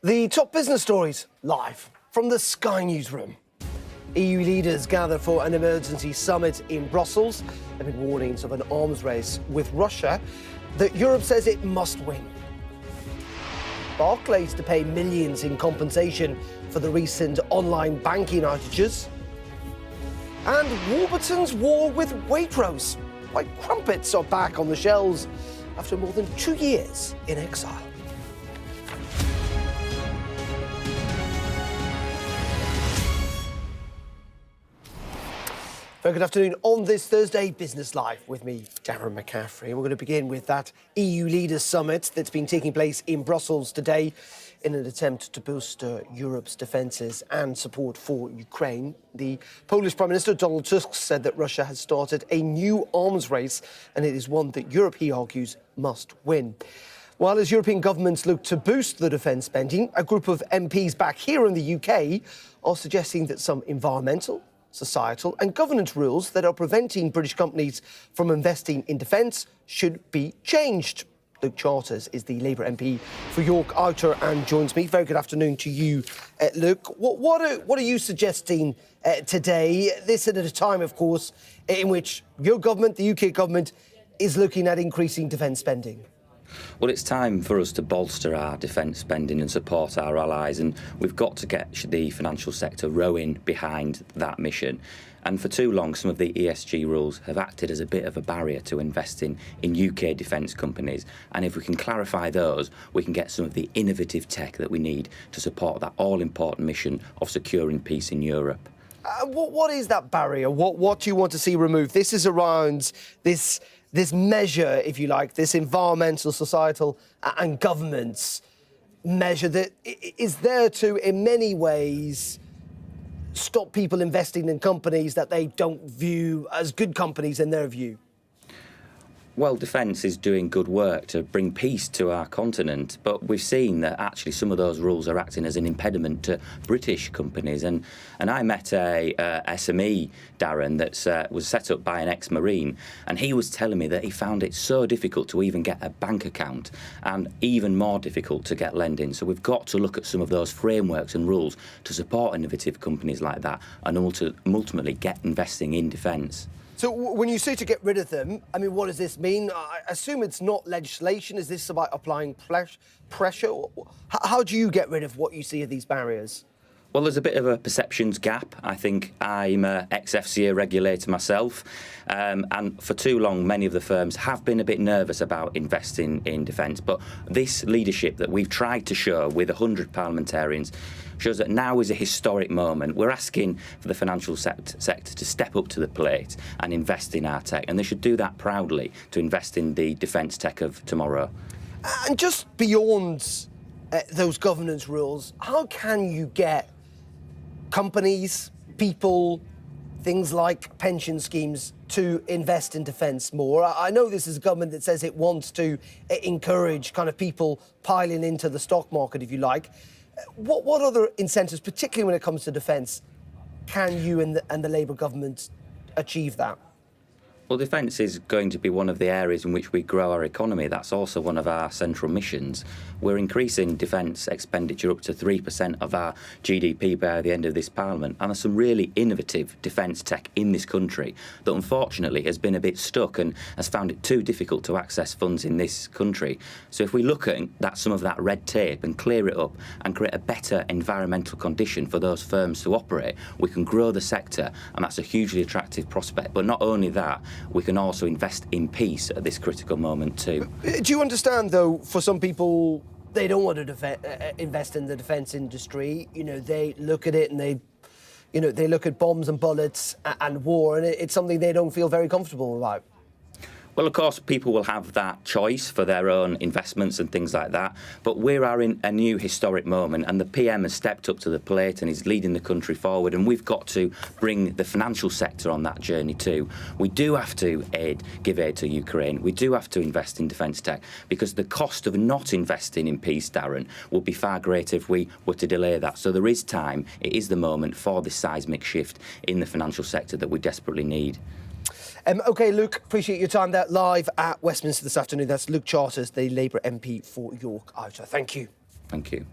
The top business stories live from the Sky Newsroom. EU leaders gather for an emergency summit in Brussels amid warnings of an arms race with Russia that Europe says it must win. Barclays to pay millions in compensation for the recent online banking outages. And Warburton's war with Waitrose, why crumpets are back on the shelves after more than 2 years in exile. Very good afternoon. On this Thursday, Business Live with me, Darren McCaffrey. And we're going to begin with that EU Leaders Summit that's been taking place in Brussels today in an attempt to boost Europe's defences and support for Ukraine. The Polish Prime Minister, Donald Tusk, said that Russia has started a new arms race, and it is one that Europe, he argues, must win. While as European governments look to boost the defence spending, a group of MPs back here in the UK are suggesting that some environmental, societal and governance rules that are preventing British companies from investing in defence should be changed. Luke Charters is the Labour MP for York Outer and joins me. Very good afternoon to you, Luke. What are you suggesting today? This at a time, of course, in which your government, the UK government, is looking at increasing defence spending. Well, it's time for us to bolster our defence spending and support our allies, and we've got to get the financial sector rowing behind that mission. And for too long, some of the ESG rules have acted as a bit of a barrier to investing in UK defence companies. And if we can clarify those, we can get some of the innovative tech that we need to support that all-important mission of securing peace in Europe. What is that barrier? What do you want to see removed? This is around this measure, if you like, this environmental, societal and governance measure that is there to, in many ways, stop people investing in companies that they don't view as good companies in their view. Well, defence is doing good work to bring peace to our continent, but we've seen that actually some of those rules are acting as an impediment to British companies. And I met a SME, Darren, that was set up by an ex-Marine, and he was telling me that he found it so difficult to even get a bank account and even more difficult to get lending. So we've got to look at some of those frameworks and rules to support innovative companies like that and ultimately get investing in defence. So when you say to get rid of them, I mean, what does this mean? I assume it's not legislation. Is this about applying pressure? How do you get rid of what you see as these barriers? Well, there's a bit of a perceptions gap. I think I'm an ex-FCA regulator myself, and for too long, many of the firms have been a bit nervous about investing in defence. But this leadership that we've tried to show with 100 parliamentarians shows that now is a historic moment. We're asking for the financial sector to step up to the plate and invest in our tech, and they should do that proudly to invest in the defence tech of tomorrow. And just beyond those governance rules, how can you get companies, people, things like pension schemes to invest in defence more? I know this is a government that says it wants to encourage kind of people piling into the stock market, if you like. What other incentives, particularly when it comes to defence, can you and the Labour government achieve that? Well, defence is going to be one of the areas in which we grow our economy. That's also one of our central missions. We're increasing defence expenditure up to 3% of our GDP by the end of this Parliament. And there's some really innovative defence tech in this country that unfortunately has been a bit stuck and has found it too difficult to access funds in this country. So if we look at some of that red tape and clear it up and create a better environmental condition for those firms to operate, we can grow the sector, and that's a hugely attractive prospect. But not only that, we can also invest in peace at this critical moment too. Do you understand, though, for some people, they don't want to invest in the defence industry? You know, they look at it and they look at bombs and bullets and war, and it's something they don't feel very comfortable about. Well, of course, people will have that choice for their own investments and things like that. But we are in a new historic moment, and the PM has stepped up to the plate and is leading the country forward. And we've got to bring the financial sector on that journey too. We do have to give aid to Ukraine. We do have to invest in defence tech, because the cost of not investing in peace, Darren, would be far greater if we were to delay that. So there is time. It is the moment for this seismic shift in the financial sector that we desperately need. OK, Luke, appreciate your time there live at Westminster this afternoon. That's Luke Charters, the Labour MP for York Outer. Thank you. Thank you.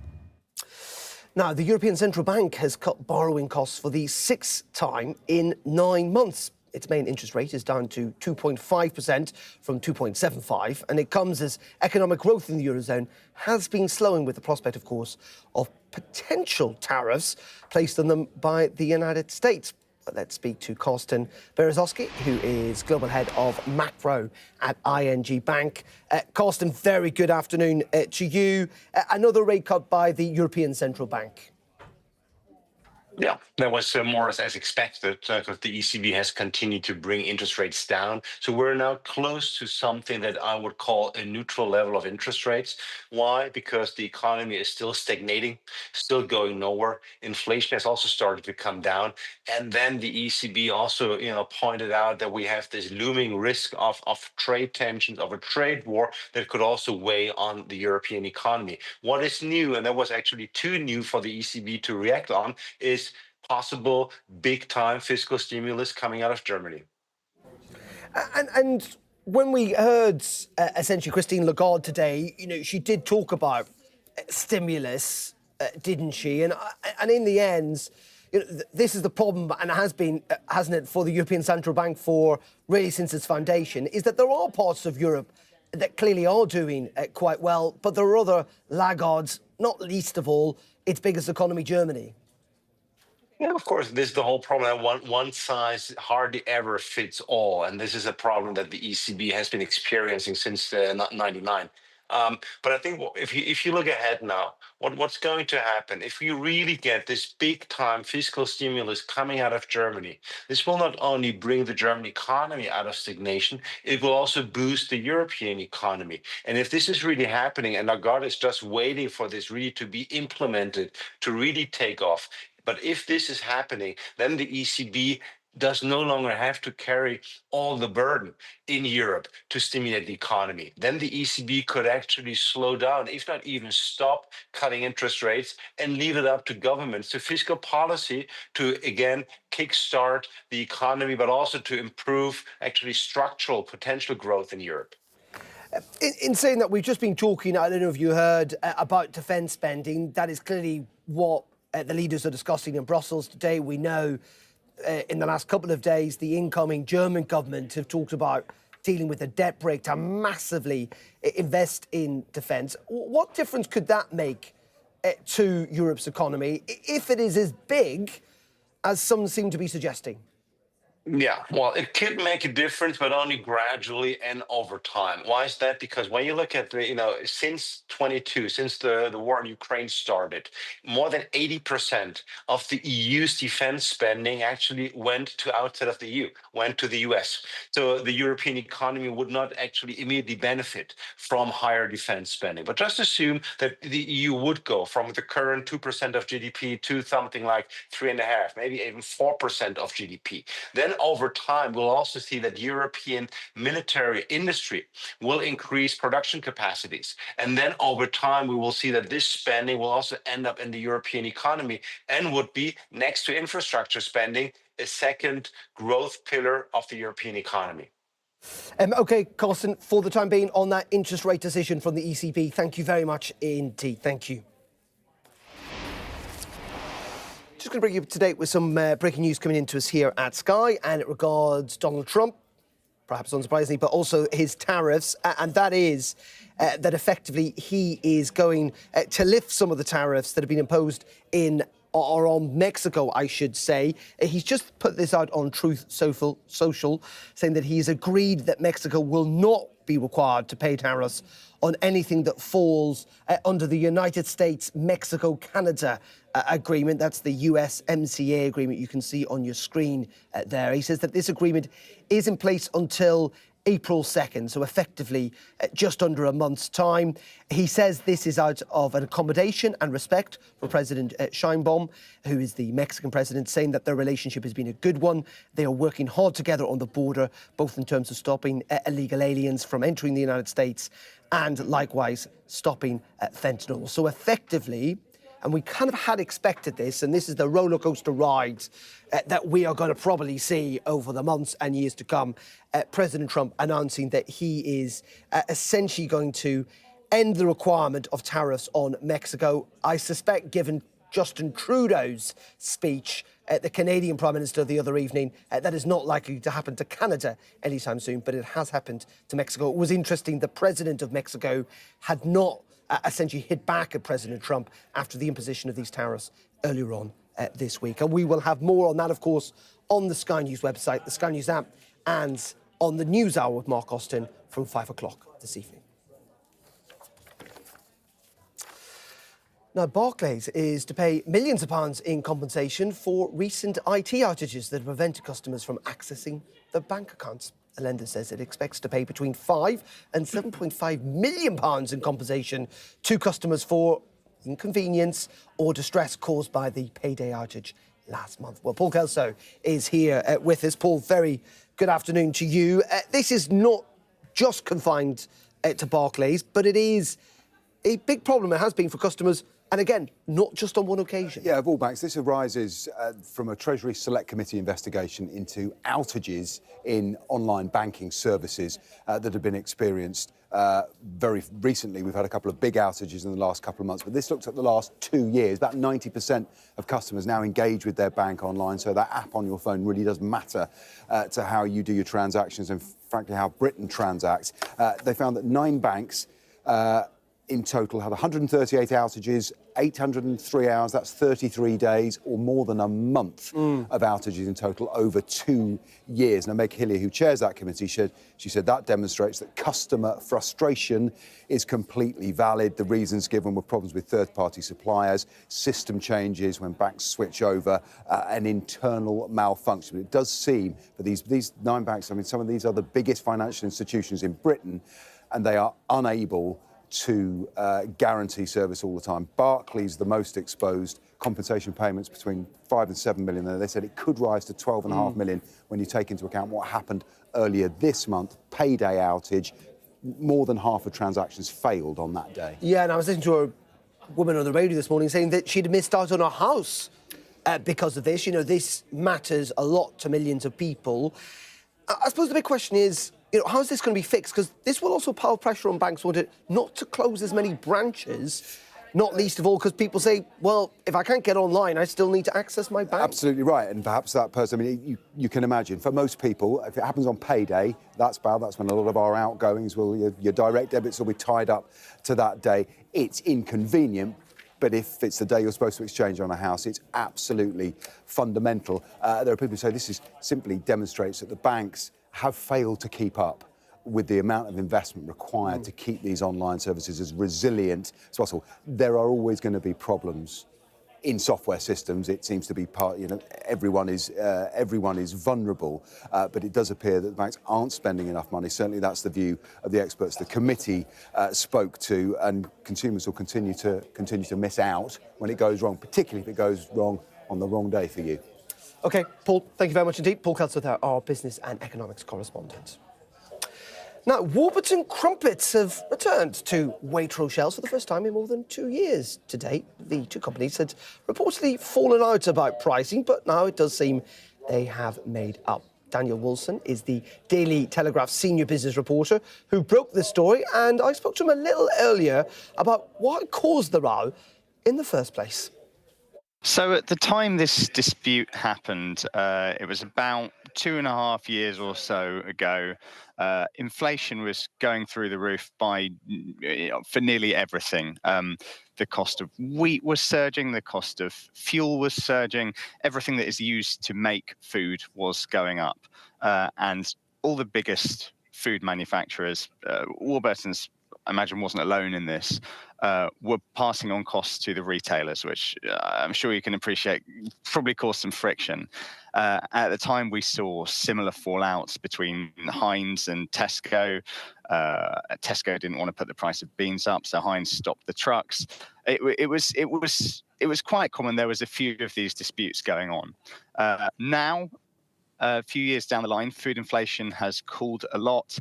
Now, the European Central Bank has cut borrowing costs for the sixth time in 9 months. Its main interest rate is down to 2.5% from 2.75%, and it comes as economic growth in the Eurozone has been slowing with the prospect, of course, of potential tariffs placed on them by the United States. Let's speak to Karsten Berezowski, who is Global Head of Macro at ING Bank. Karsten, very good afternoon to you. Another rate cut by the European Central Bank. Yeah, that was more or less as expected because the ECB has continued to bring interest rates down. So we're now close to something that I would call a neutral level of interest rates. Why? Because the economy is still stagnating, still going nowhere. Inflation has also started to come down. And then the ECB also, pointed out that we have this looming risk of trade tensions, of a trade war that could also weigh on the European economy. What is new, and that was actually too new for the ECB to react on, is possible big-time fiscal stimulus coming out of Germany. And when we heard essentially Christine Lagarde today, she did talk about stimulus, didn't she? And in the end, this is the problem, and it has been, hasn't it, for the European Central Bank for really since its foundation, is that there are parts of Europe that clearly are doing quite well, but there are other laggards, not least of all its biggest economy, Germany. Yeah, of course, this is the whole problem that one size hardly ever fits all. And this is a problem that the ECB has been experiencing since '99. But I think if you look ahead now, what's going to happen if we really get this big time fiscal stimulus coming out of Germany? This will not only bring the German economy out of stagnation, it will also boost the European economy. And if this is really happening, and Lagarde is just waiting for this really to be implemented, to really take off. But if this is happening, then the ECB does no longer have to carry all the burden in Europe to stimulate the economy. Then the ECB could actually slow down, if not even stop cutting interest rates, and leave it up to governments, to fiscal policy, to again kickstart the economy, but also to improve actually structural potential growth in Europe. In saying that, we've just been talking, I don't know if you heard, about defence spending. That is clearly what the leaders are discussing in Brussels today. We know in the last couple of days, the incoming German government have talked about dealing with a debt brake to massively invest in defence. What difference could that make to Europe's economy if it is as big as some seem to be suggesting? Yeah, well, it could make a difference, but only gradually and over time. Why is that? Because when you look at since 22, since the war in Ukraine started, more than 80% of the EU's defense spending actually went to outside of the EU, went to the US. So the European economy would not actually immediately benefit from higher defense spending. But just assume that the EU would go from the current 2% of GDP to something like 3.5%, maybe even 4% of GDP. Then over time, we'll also see that European military industry will increase production capacities. And then over time, we will see that this spending will also end up in the European economy and would be, next to infrastructure spending, a second growth pillar of the European economy. OK, Karsten, for the time being on that interest rate decision from the ECB, thank you very much indeed. Thank you. Just going to bring you up to date with some breaking news coming into us here at Sky, and it regards Donald Trump, perhaps unsurprisingly, but also his tariffs, and that is that effectively he is going to lift some of the tariffs that have been imposed in or on Mexico, I should say. He's just put this out on Truth Social, saying that he's agreed that Mexico will not be required to pay tariffs on anything that falls under the United States-Mexico-Canada agreement. That's the USMCA agreement you can see on your screen there. He says that this agreement is in place until April 2nd, so effectively just under a month's time. He says this is out of an accommodation and respect for President Sheinbaum, who is the Mexican president, saying that their relationship has been a good one. They are working hard together on the border, both in terms of stopping illegal aliens from entering the United States and likewise stopping fentanyl. So effectively, and we kind of had expected this, and this is the roller coaster ride that we are going to probably see over the months and years to come. President Trump announcing that he is essentially going to end the requirement of tariffs on Mexico. I suspect, given Justin Trudeau's speech, the Canadian Prime Minister the other evening. That is not likely to happen to Canada anytime soon, but it has happened to Mexico. It was interesting, the President of Mexico had not essentially hit back at President Trump after the imposition of these tariffs earlier on this week. And we will have more on that, of course, on the Sky News website, the Sky News app, and on the News Hour with Mark Austin from 5 o'clock this evening. Now, Barclays is to pay millions of pounds in compensation for recent IT outages that prevented customers from accessing their bank accounts. The lender says it expects to pay between £5 and £7.5 million in compensation to customers for inconvenience or distress caused by the payday outage last month. Well, Paul Kelso is here with us. Paul, very good afternoon to you. This is not just confined to Barclays, but it is a big problem. It has been for customers. And again, not just on one occasion. Yeah, of all banks. This arises from a Treasury Select Committee investigation into outages in online banking services that have been experienced very recently. We've had a couple of big outages in the last couple of months, but this looks at the last 2 years. About 90% of customers now engage with their bank online, so that app on your phone really does matter to how you do your transactions and, frankly, how Britain transacts. They found that 9 banks in total had 138 outages, 803 hours, that's 33 days, or more than a month of outages in total over 2 years. Now, Meg Hillier, who chairs that committee, she said that demonstrates that customer frustration is completely valid. The reasons given were problems with third-party suppliers, system changes when banks switch over, an internal malfunction. It does seem that these 9 banks, I mean, some of these are the biggest financial institutions in Britain, and they are unable to guarantee service all the time. Barclays, the most exposed, compensation payments between 5 and 7 million. They said it could rise to 12.5 million when you take into account what happened earlier this month, payday outage. More than half of transactions failed on that day. Yeah, and I was listening to a woman on the radio this morning saying that she'd missed out on her house because of this. You know, this matters a lot to millions of people. I suppose the big question is, how is this going to be fixed? Because this will also pile pressure on banks, won't it, not to close as many branches, not least of all because people say, well, if I can't get online, I still need to access my bank. Absolutely right. And perhaps that person, I mean, you can imagine, for most people, if it happens on payday, that's bad. That's when a lot of our outgoings your direct debits will be tied up to that day. It's inconvenient. But if it's the day you're supposed to exchange on a house, it's absolutely fundamental. There are people who say this simply demonstrates that the banks have failed to keep up with the amount of investment required to keep these online services as resilient as possible. There are always going to be problems in software systems. It seems to be everyone is vulnerable, but it does appear that the banks aren't spending enough money. Certainly that's the view of the experts the committee spoke to, and consumers will continue to miss out when it goes wrong, particularly if it goes wrong on the wrong day for you. OK, Paul, thank you very much indeed. Paul Kelso, our business and economics correspondent. Now, Warburton crumpets have returned to Waitrose shelves for the first time in more than 2 years to date. The two companies had reportedly fallen out about pricing, but now it does seem they have made up. Daniel Wilson is the Daily Telegraph senior business reporter who broke this story, and I spoke to him a little earlier about what caused the row in the first place. So at the time this dispute happened, it was about 2.5 years or so ago. Inflation was going through the roof for nearly everything. The cost of wheat was surging, the cost of fuel was surging, everything that is used to make food was going up. And all the biggest food manufacturers, Warburton's, I imagine, wasn't alone in this, were passing on costs to the retailers, which I'm sure you can appreciate probably caused some friction. At the time, we saw similar fallouts between Heinz and Tesco. Tesco didn't want to put the price of beans up, so Heinz stopped the trucks. It was quite common. There was a few of these disputes going on. Now, a few years down the line, food inflation has cooled a lot.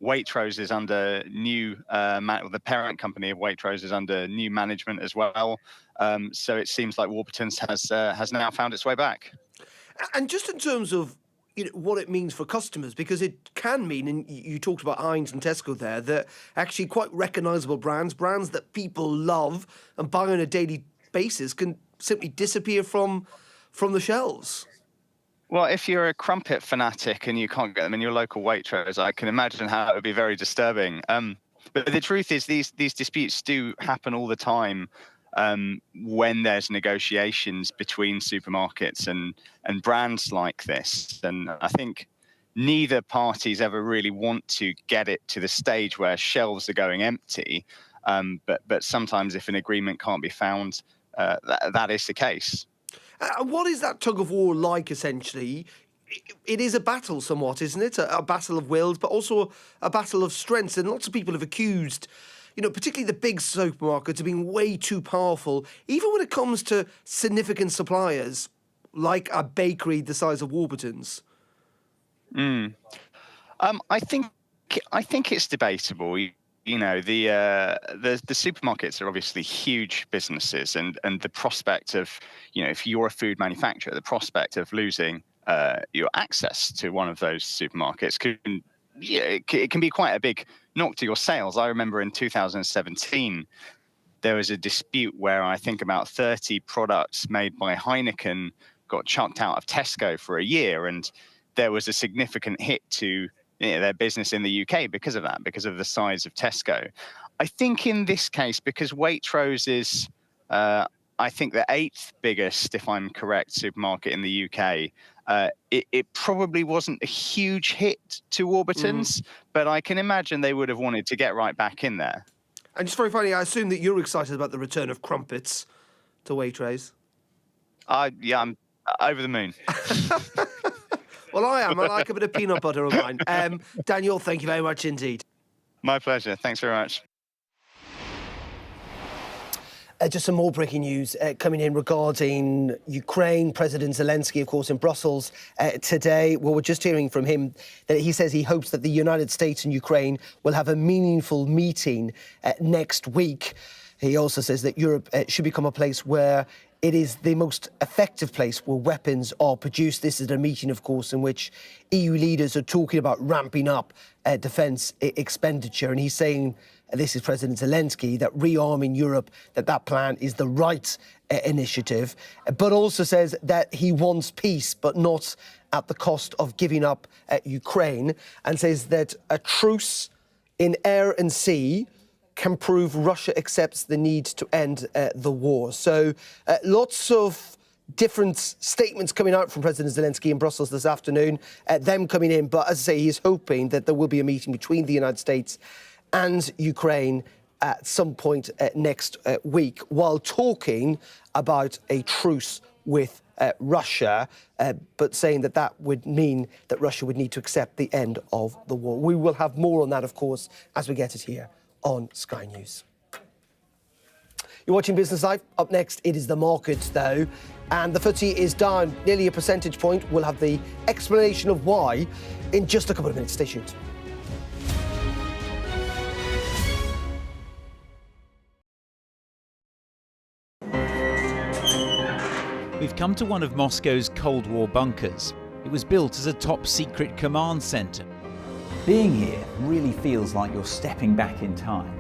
Waitrose is under new, the parent company of Waitrose is under new management as well. So it seems like Warburton's has now found its way back. And just in terms of what it means for customers, because it can mean, and you talked about Heinz and Tesco there, that actually quite recognisable brands that people love and buy on a daily basis can simply disappear from the shelves. Well, if you're a crumpet fanatic and you can't get them in your local Waitrose, I can imagine how it would be very disturbing. But the truth is, these disputes do happen all the time when there's negotiations between supermarkets and brands like this. And I think neither parties ever really want to get it to the stage where shelves are going empty. But sometimes if an agreement can't be found, that is the case. What is that tug of war like, essentially? It is a battle somewhat, isn't it? A battle of wills, but also a battle of strengths. And lots of people have accused, particularly the big supermarkets, of being way too powerful, even when it comes to significant suppliers, like a bakery the size of Warburton's. I think it's debatable. The supermarkets are obviously huge businesses, and the prospect of, if you're a food manufacturer, the prospect of losing your access to one of those supermarkets it can be quite a big knock to your sales. I remember in 2017, there was a dispute where I think about 30 products made by Heineken got chucked out of Tesco for a year, and there was a significant hit to their business in the UK because of that, because of the size of Tesco. I think in this case, because Waitrose is, I think, the 8th biggest, if I'm correct, supermarket in the UK, it probably wasn't a huge hit to Warburton's, but I can imagine they would have wanted to get right back in there. And just very funny, I assume that you're excited about the return of crumpets to Waitrose. Yeah, I'm over the moon. Well, I am. I like a bit of peanut butter on mine. Daniel, thank you very much indeed. My pleasure. Thanks very much. Just some more breaking news coming in regarding Ukraine. President Zelensky, of course, in Brussels today. Well, we're just hearing from him that he says he hopes that the United States and Ukraine will have a meaningful meeting next week. He also says that Europe should become a place where it is the most effective place where weapons are produced. This is a meeting, of course, in which EU leaders are talking about ramping up defence expenditure. And he's saying, this is President Zelensky, that rearming Europe, that plan is the right initiative, but also says that he wants peace, but not at the cost of giving up Ukraine, and says that a truce in air and sea can prove Russia accepts the need to end the war. So lots of different statements coming out from President Zelensky in Brussels this afternoon, them coming in. But as I say, he is hoping that there will be a meeting between the United States and Ukraine at some point next week, while talking about a truce with Russia, but saying that would mean that Russia would need to accept the end of the war. We will have more on that, of course, as we get it here on Sky News. You're watching Business Live. Up next, it is the markets, though. And the FTSE is down nearly a percentage point. We'll have the explanation of why in just a couple of minutes. Stay tuned. We've come to one of Moscow's Cold War bunkers. It was built as a top-secret command centre. Being here really feels like you're stepping back in time.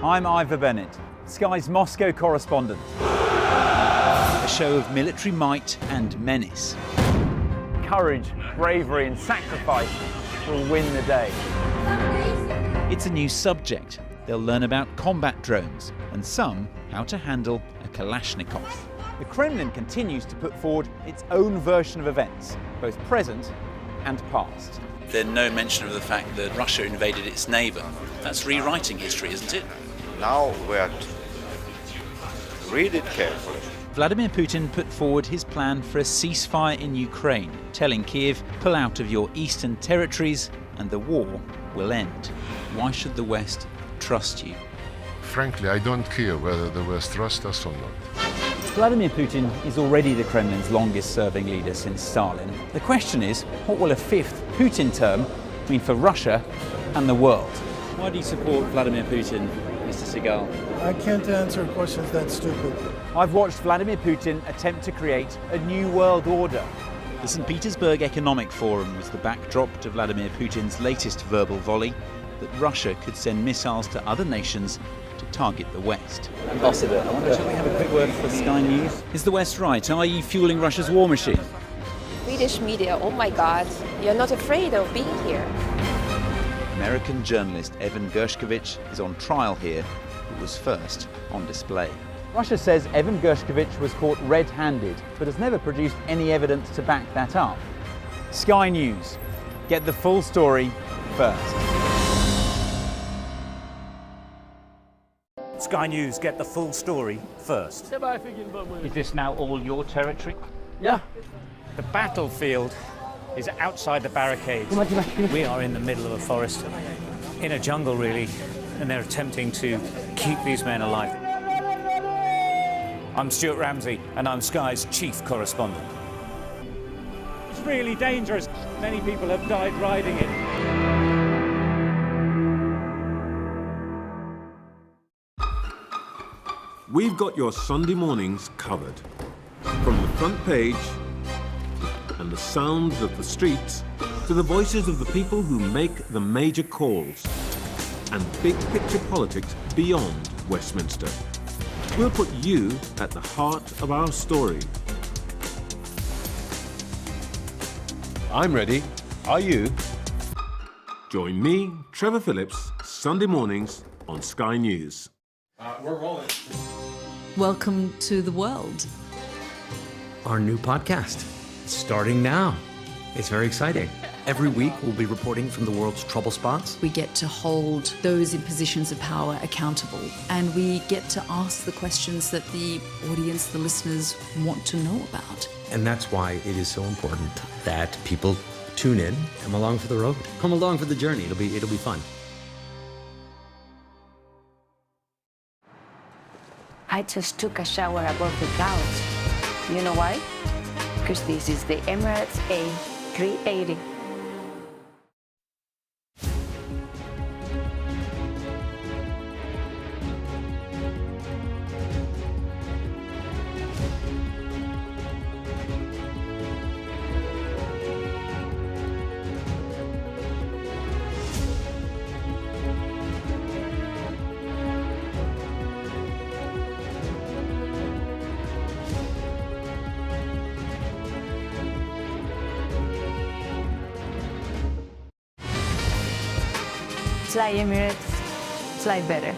I'm Ivor Bennett, Sky's Moscow correspondent. A show of military might and menace. Courage, bravery and sacrifice will win the day. It's a new subject. They'll learn about combat drones and some how to handle a Kalashnikov. The Kremlin continues to put forward its own version of events, both present and past. There's no mention of the fact that Russia invaded its neighbour. That's rewriting history, isn't it? Now we have to read it carefully. Vladimir Putin put forward his plan for a ceasefire in Ukraine, telling Kiev, pull out of your eastern territories and the war will end. Why should the West trust you? Frankly, I don't care whether the West trusts us or not. Vladimir Putin is already the Kremlin's longest-serving leader since Stalin. The question is, what will a fifth Putin term mean for Russia and the world? Why do you support Vladimir Putin, Mr. Segal? I can't answer questions that stupid. I've watched Vladimir Putin attempt to create a new world order. The St. Petersburg Economic Forum was the backdrop to Vladimir Putin's latest verbal volley that Russia could send missiles to other nations to target the West. Ambassador, I wonder, shall we have a quick word for Sky News? Is the West right? Are you fueling Russia's war machine? Swedish media, oh my God, you're not afraid of being here. American journalist Evan Gershkovich is on trial here, but was first on display. Russia says Evan Gershkovich was caught red-handed, but has never produced any evidence to back that up. Sky News. Get the full story first. Sky News, get the full story first. Is this now all your territory? Yeah. The battlefield is outside the barricades. We are in the middle of a forest, in a jungle really, and they're attempting to keep these men alive. I'm Stuart Ramsey, and I'm Sky's chief correspondent. It's really dangerous. Many people have died riding it. We've got your Sunday mornings covered. From the front page and the sounds of the streets to the voices of the people who make the major calls and big picture politics beyond Westminster. We'll put you at the heart of our story. I'm ready. Are you? Join me, Trevor Phillips, Sunday mornings on Sky News. We're rolling. Welcome to the world. Our new podcast, starting now. It's very exciting. Every week, we'll be reporting from the world's trouble spots. We get to hold those in positions of power accountable, and we get to ask the questions that the audience, the listeners, want to know about. And that's why it is so important that people tune in, come along for the road, come along for the journey. It'll be fun. I just took a shower above the clouds. You know why? Because this is the Emirates A380. Fly Emirates, fly better.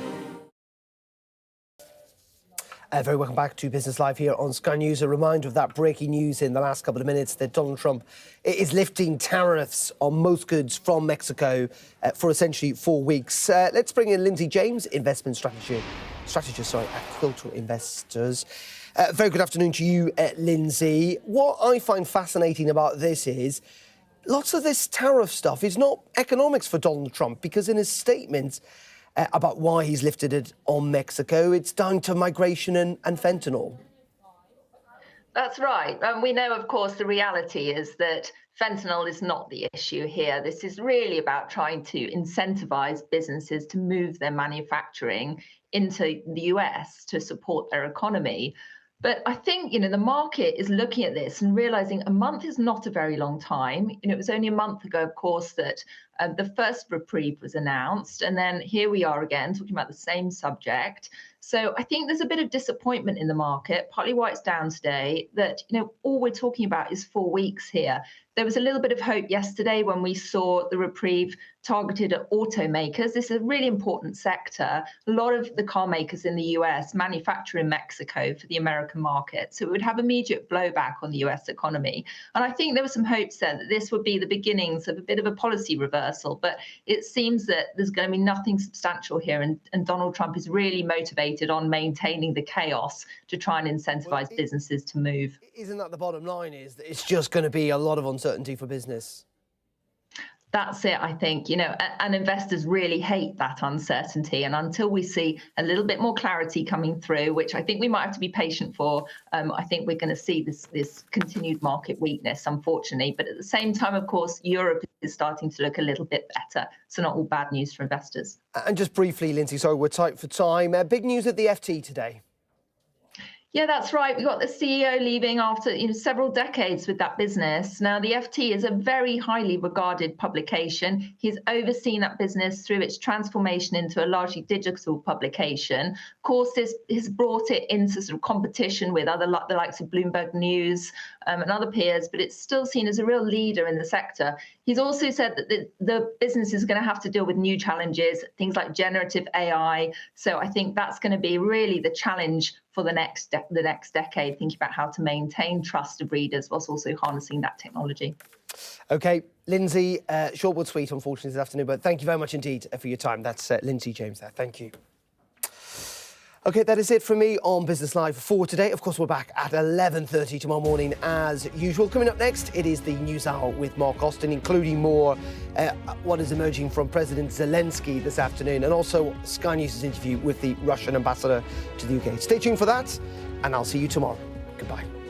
Very welcome back to Business Live here on Sky News. A reminder of that breaking news in the last couple of minutes that Donald Trump is lifting tariffs on most goods from Mexico for essentially 4 weeks. Let's bring in Lindsay James, investment strategist at Filter Investors. Very good afternoon to you, Lindsay. What I find fascinating about this is lots of this tariff stuff is not economics for Donald Trump, because in his statements about why he's lifted it on Mexico, it's down to migration and fentanyl. That's right. And we know, of course, the reality is that fentanyl is not the issue here. This is really about trying to incentivize businesses to move their manufacturing into the US to support their economy. But I think, the market is looking at this and realizing a month is not a very long time. It was only a month ago, of course, that the first reprieve was announced. And then here we are again talking about the same subject. So I think there's a bit of disappointment in the market, partly why it's down today, that, all we're talking about is 4 weeks here. There was a little bit of hope yesterday when we saw the reprieve targeted at automakers. This is a really important sector. A lot of the car makers in the US manufacture in Mexico for the American market. So it would have immediate blowback on the US economy. And I think there was some hopes there that this would be the beginnings of a bit of a policy reversal. But it seems that there's going to be nothing substantial here. And Donald Trump is really motivated on maintaining the chaos to try and incentivize businesses to move. Isn't that the bottom line, is that it's just going to be a lot of uncertainty for business? That's it, I think, and investors really hate that uncertainty. And until we see a little bit more clarity coming through, which I think we might have to be patient for, I think we're going to see this continued market weakness, unfortunately. But at the same time, of course, Europe is starting to look a little bit better. So not all bad news for investors. And just briefly, Lindsay, sorry, we're tight for time. Big news at the FT today. Yeah, that's right. We got the CEO leaving after several decades with that business. Now, the FT is a very highly regarded publication. He's overseen that business through its transformation into a largely digital publication. Of course, this has brought it into sort of competition with the likes of Bloomberg News and other peers, but it's still seen as a real leader in the sector. He's also said that the business is going to have to deal with new challenges, things like generative AI. So I think that's going to be really the challenge for the next decade, thinking about how to maintain trust of readers whilst also harnessing that technology. OK, Lindsay, short but sweet, unfortunately, this afternoon, but thank you very much indeed for your time. That's Lindsay James there. Thank you. OK, that is it from me on Business Live for today. Of course, we're back at 11:30 tomorrow morning as usual. Coming up next, it is the News Hour with Mark Austin, including more what is emerging from President Zelensky this afternoon, and also Sky News' interview with the Russian ambassador to the UK. Stay tuned for that, and I'll see you tomorrow. Goodbye.